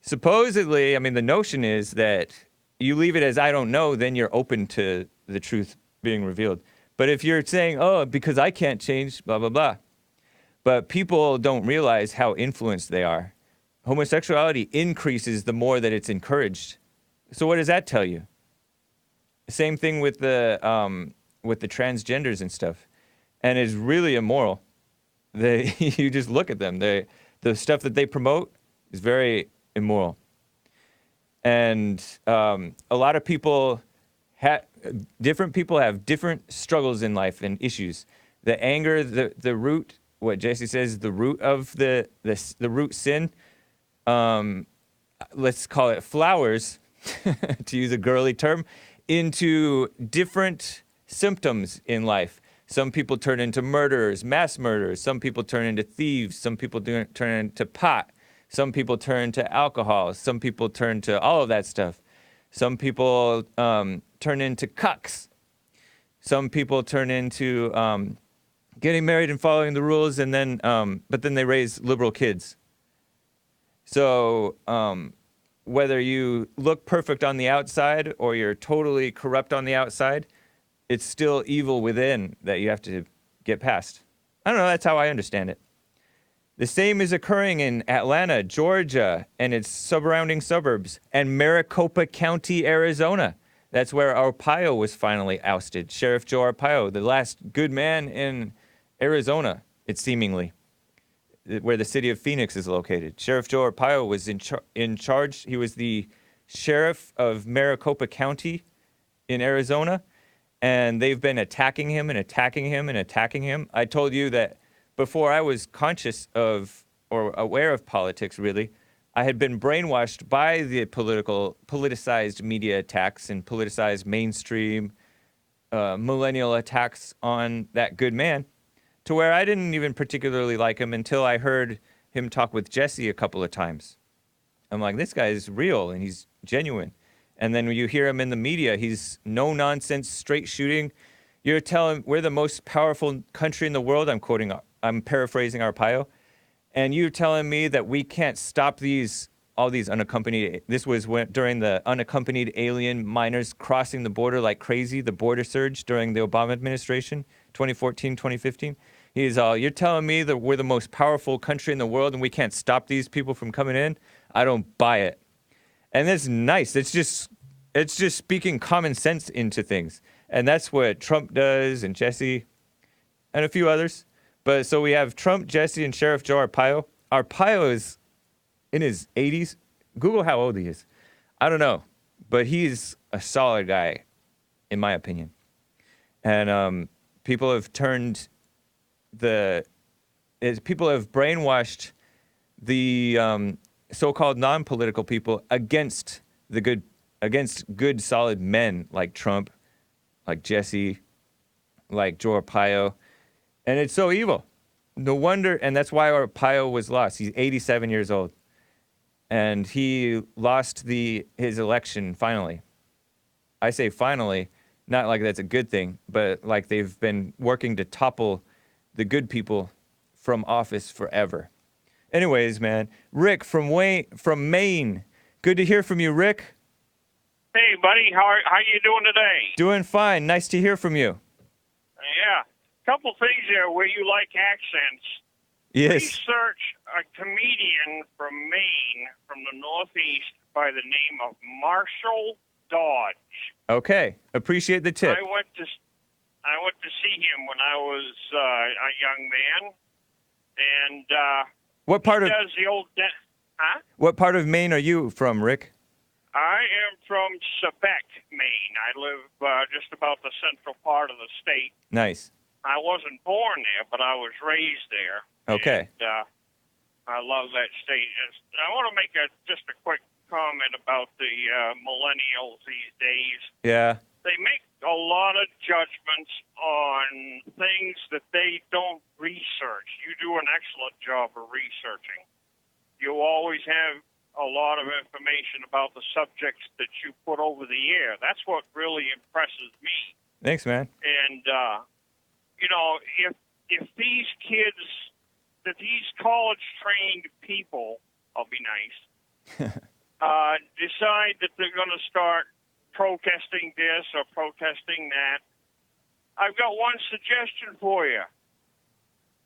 Supposedly, I mean, the notion is that you leave it as I don't know, then you're open to the truth being revealed. But if you're saying, oh, because I can't change, blah, blah, blah. But people don't realize how influenced they are. Homosexuality increases the more that it's encouraged. So what does that tell you? Same thing with the transgenders and stuff. And it's really immoral. You just look at them. The stuff that they promote is very immoral. And a lot of people, different people have different struggles in life and issues. The anger, the root, what Jesse says, the root of the root sin, let's call it flowers, to use a girly term, into different symptoms in life. Some people turn into murderers, mass murderers. Some people turn into thieves. Some people turn into pot. Some people turn to alcohol. Some people turn to all of that stuff. Some people turn into cucks. Some people turn into getting married and following the rules, and then but then they raise liberal kids. So whether you look perfect on the outside or you're totally corrupt on the outside, it's still evil within that you have to get past. I don't know, that's how I understand it. The same is occurring in Atlanta, Georgia, and its surrounding suburbs, and Maricopa County, Arizona. That's where Arpaio was finally ousted. Sheriff Joe Arpaio, the last good man in Arizona, it seemingly. where the city of Phoenix is located. Sheriff Joe Arpaio was in charge. He was the sheriff of Maricopa County in Arizona, and they've been attacking him and attacking him and attacking him. I told you that before I was conscious of or aware of politics, really, I had been brainwashed by the politicized media attacks and politicized mainstream millennial attacks on that good man, to where I didn't even particularly like him until I heard him talk with Jesse a couple of times. I'm like, this guy is real and he's genuine. And then when you hear him in the media, he's no nonsense, straight shooting. You're telling we're the most powerful country in the world. I'm paraphrasing Arpaio. And you're telling me that we can't stop all these unaccompanied, this was during the unaccompanied alien minors crossing the border like crazy, the border surge during the Obama administration, 2014, 2015. You're telling me that we're the most powerful country in the world and we can't stop these people from coming in? I don't buy it. And that's nice. It's just speaking common sense into things. And that's what Trump does, and Jesse, and a few others. But so we have Trump, Jesse, and Sheriff Joe Arpaio. Arpaio is in his 80s. Google how old he is. I don't know. But he's a solid guy, in my opinion. And people have brainwashed the so-called non-political people against good solid men like Trump, like Jesse, like Joe Arpaio, and it's so evil. No wonder, and that's why Arpaio was lost. He's 87 years old, and he lost his election finally. I say finally, not like that's a good thing, but like they've been working to topple the good people from office forever. Anyways, man, Rick from Maine. Good to hear from you, Rick. Hey, buddy, how you doing today? Doing fine. Nice to hear from you. Yeah, couple things there where you like accents. Yes. Research a comedian from Maine, from the Northeast, by the name of Marshall Dodge. Okay, appreciate the tip. I went to see him when I was a young man, and what part What part of Maine are you from, Rick? I am from Quebec, Maine. I live just about the central part of the state. Nice. I wasn't born there, but I was raised there. Okay. And, I love that state. I want to make just a quick comment about the millennials these days. Yeah. They make a lot of judgments on things that they don't research. You do an excellent job of researching. You always have a lot of information about the subjects that you put over the air. That's what really impresses me. Thanks, man. And, if these kids, that these college-trained people, I'll be nice, decide that they're going to start protesting this or protesting that, I've got one suggestion for you.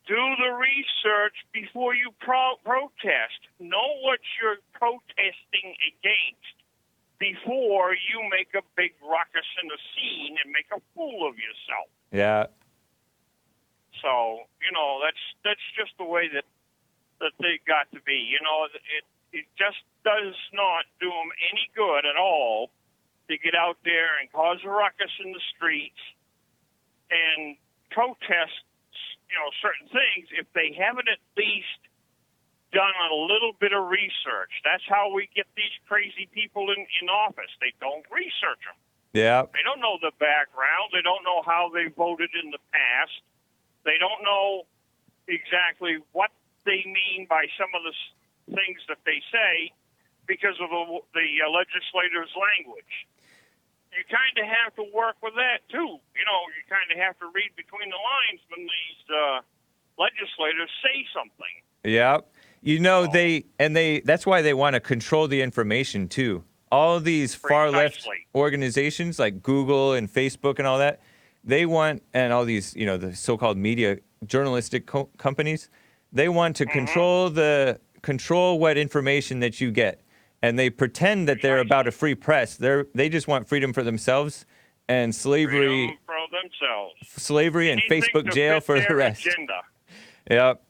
Do the research before you protest. Know what you're protesting against before you make a big ruckus in the scene and make a fool of yourself. Yeah. So, that's just the way that they got to be. It just does not do them any good at all to get out there and cause a ruckus in the streets and protest certain things if they haven't at least done a little bit of research. That's how we get these crazy people in office. They don't research them. Yeah. They don't know the background. They don't know how they voted in the past. They don't know exactly what they mean by some of the things that they say because of the legislator's language. You kind of have to work with that, too. You kind of have to read between the lines when these legislators say something. Yeah. That's why they want to control the information, too. All these far-left organizations like Google and Facebook and all that, they want, and all these, the so-called media journalistic companies, they want to control what information that you get. And they pretend that they're about a free press. They just want freedom for themselves and slavery. Freedom for themselves. Slavery and Facebook jail for the rest. Agenda. Yep.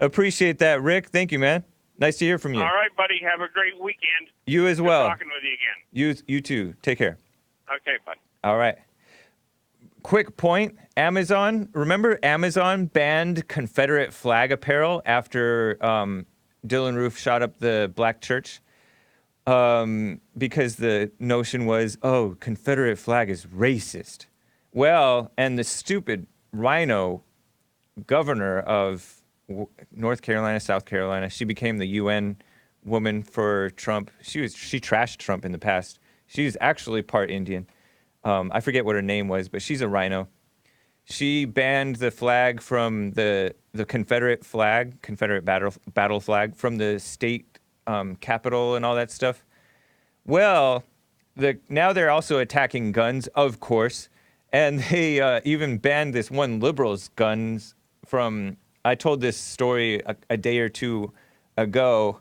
Appreciate that, Rick. Thank you, man. Nice to hear from you. All right, buddy. Have a great weekend. You as well. Good talking with you again. You too. Take care. Okay, bud. All right. Quick point. Amazon. Remember Amazon banned Confederate flag apparel after Dylan Roof shot up the black church? Because the notion was, oh, Confederate flag is racist. Well, and the stupid rhino governor of North Carolina, South Carolina, she became the UN woman for Trump. She trashed Trump in the past. She's actually part Indian. I forget what her name was, but she's a rhino. She banned the flag from the Confederate flag, Confederate battle flag, from the state capital and all that stuff. Well, now they're also attacking guns, of course, and they even banned this one liberal's guns from. I told this story a day or two ago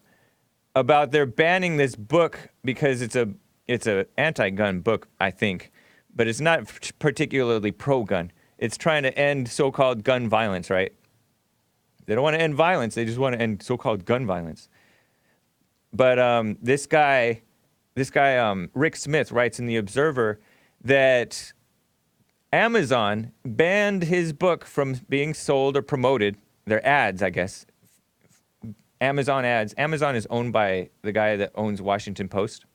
about they're banning this book because it's a anti-gun book, I think, but it's not particularly pro-gun. It's trying to end so-called gun violence, right? They don't want to end violence. They just want to end so-called gun violence. But this guy, Rick Smith, writes in The Observer that Amazon banned his book from being sold or promoted. Their ads, I guess. Amazon ads. Amazon is owned by the guy that owns Washington Post.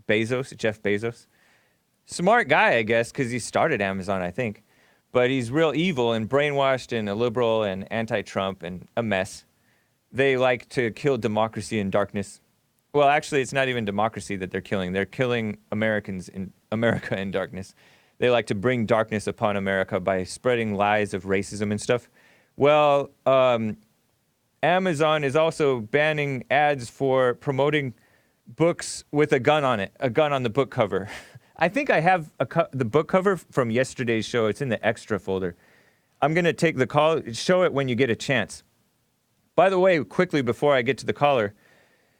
Jeff Bezos. Smart guy, I guess, because he started Amazon, I think. But he's real evil and brainwashed and a liberal and anti-Trump and a mess. They like to kill democracy in darkness. Well, actually, it's not even democracy that they're killing. They're killing Americans in America in darkness. They like to bring darkness upon America by spreading lies of racism and stuff. Well, Amazon is also banning ads for promoting books with a gun on it, a gun on the book cover. I think I have the book cover from yesterday's show. It's in the extra folder. I'm going to take the call. Show it when you get a chance. By the way, quickly before I get to the caller,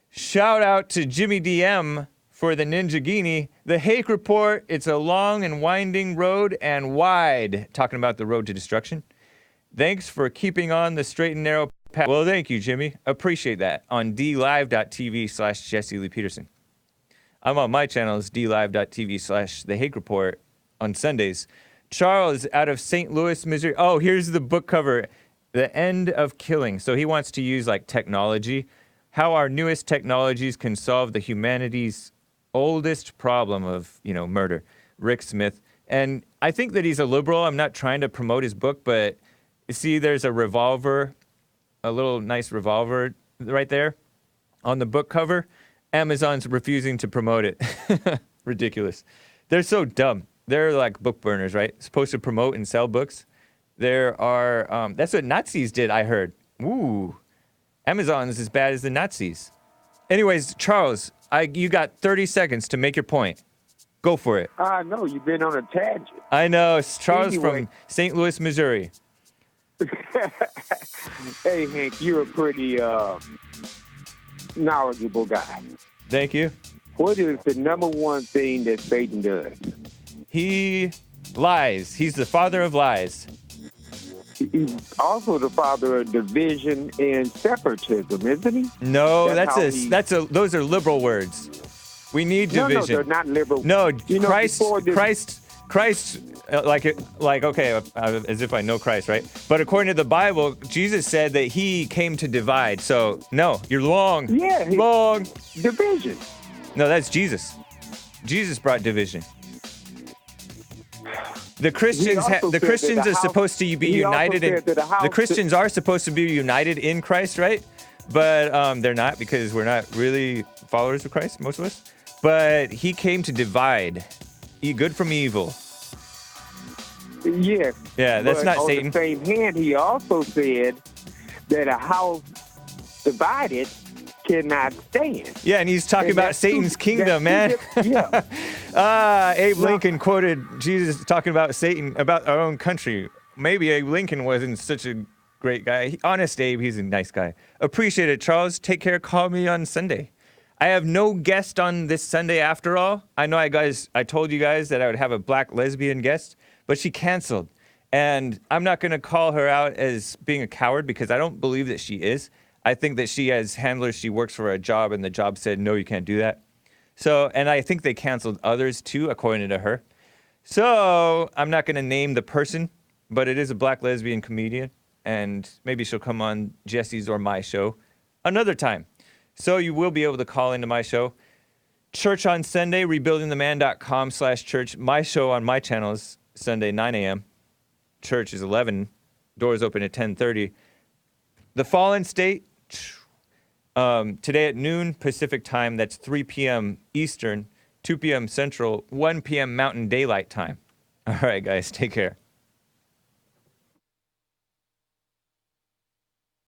shout out to Jimmy DM for the Ninja Guinea. The Hake Report, it's a long and winding road and wide. Talking about the road to destruction. Thanks for keeping on the straight and narrow path. Well, thank you, Jimmy. Appreciate that. On dlive.tv/Jesse Lee Peterson. I'm on my channel. It's dlive.tv/The Hake Report on Sundays. Charles out of St. Louis, Missouri. Oh, here's the book cover. The End of Killing. So he wants to use like technology. How our newest technologies can solve the humanity's oldest problem of, murder. Rick Smith. And I think that he's a liberal. I'm not trying to promote his book, but you see there's a revolver, a little nice revolver right there on the book cover. Amazon's refusing to promote it. Ridiculous. They're so dumb. They're like book burners, right? Supposed to promote and sell books. There are, that's what Nazis did, I heard. Ooh. Amazon's as bad as the Nazis. Anyways, Charles, you got 30 seconds to make your point. Go for it. I know, you've been on a tangent. I know. It's Charles from St. Louis, Missouri. Hey, Hank, you're a pretty knowledgeable guy. Thank you. What is the number one thing that Satan does? He lies. He's the father of lies. He's also the father of division and separatism, isn't he? No, those are liberal words. We need division. No, they're not liberal. No, Christ, okay, as if I know Christ, right? But according to the Bible, Jesus said that he came to divide. So, no, you're wrong. Yeah. Wrong. Division. No, that's Jesus. Jesus brought division. The Christians are supposed to be united. The Christians are supposed to be united in Christ, right? But they're not, because we're not really followers of Christ, most of us. But he came to divide, good from evil. Yes. Yeah, that's not Satan. On the same hand, he also said that a house divided cannot stand. Yeah, and he's talking about Satan's kingdom, man. Yeah. Abe Lincoln quoted Jesus talking about Satan, about our own country. Maybe Abe Lincoln wasn't such a great guy. Honest Abe, he's a nice guy. Appreciate it, Charles. Take care. Call me on Sunday. I have no guest on this Sunday after all. I know I told you guys that I would have a black lesbian guest, but she canceled. And I'm not going to call her out as being a coward because I don't believe that she is. I think that she has handlers. She works for a job, and the job said, no, you can't do that. So, and I think they canceled others too, according to her. So I'm not going to name the person, but it is a black lesbian comedian, and maybe she'll come on Jesse's or my show another time. So you will be able to call into my show. Church on Sunday, rebuildingtheman.com/church. My show on my channel is Sunday, 9 a.m. Church is 11. Doors open at 10:30. The Fallen State, today at noon Pacific time, that's 3 p.m. Eastern, 2 p.m. Central, 1 p.m. Mountain Daylight Time. All right, guys, take care.